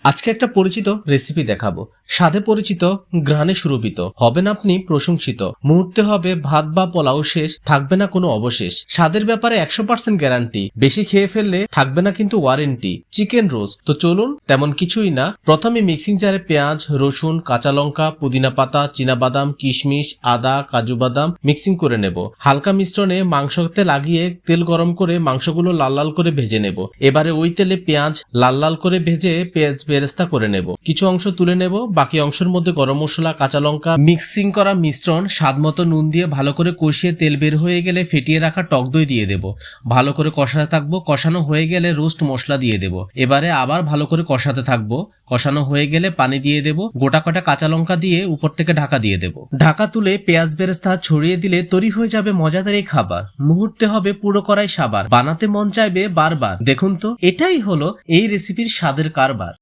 আজকে একটা পরিচিত রেসিপি দেখাবো। স্বাদে পরিচিত, ঘ্রাণে সুরভিত, হবেন আপনি প্রশংসিত। মুহূর্তে হবে ভাত বা পোলাও শেষ, থাকবে না কোনো অবশেষ। স্বাদের ব্যাপারে 100% গ্যারান্টি, বেশি খেয়ে ফেললে থাকবে না কিন্তু ওয়ারেন্টি। চিকেন রোস্ট তো চলুন, তেমন কিছুই না। প্রথমে মিক্সিং জারে পেঁয়াজ, রসুন, কাঁচা লঙ্কা, পুদিনা পাতা, চীনাবাদাম, কিশমিশ, আদা, কাজু বাদাম মিক্সিং করে নেব। হালকা মিশ্রণে মাংসতে লাগিয়ে তেল গরম করে মাংসগুলো লাল লাল করে ভেজে নেব। এবারে ওই তেলে পেঁয়াজ লাল লাল করে ভেজে পেঁয়াজ বেরেস্তা করে নেব। কিছু অংশ তুলে নেব, বাকি অংশের মধ্যে গরম মশলা, কাঁচা লঙ্কা, মিক্সিং করা মিশ্রণ, স্বাদ মতো নুন দিয়ে ভালো করে কষিয়ে তেল বের হয়ে গেলে ফেটিয়ে রাখা টক দই দিয়ে দেব। ভালো করে কষাতে থাকবো। কষানো হয়ে গেলে রোস্ট মশলা দিয়ে দেব। এবারে আবার ভালো করে কষাতে থাকবো। কষানো হয়ে গেলে পানি দিয়ে দেব। গোটা কটা কাঁচা লঙ্কা দিয়ে উপর থেকে ঢাকা দিয়ে দেব। ঢাকা তুলে পেঁয়াজ বেরেস্তা ছড়িয়ে দিলে তৈরি হয়ে যাবে মজাদার এই খাবার। মুহূর্তে হবে পুরো কড়াই সাবার, বানাতে মন চাইবে বারবার। দেখুন তো, এটাই হলো এই রেসিপির স্বাদের কারবার।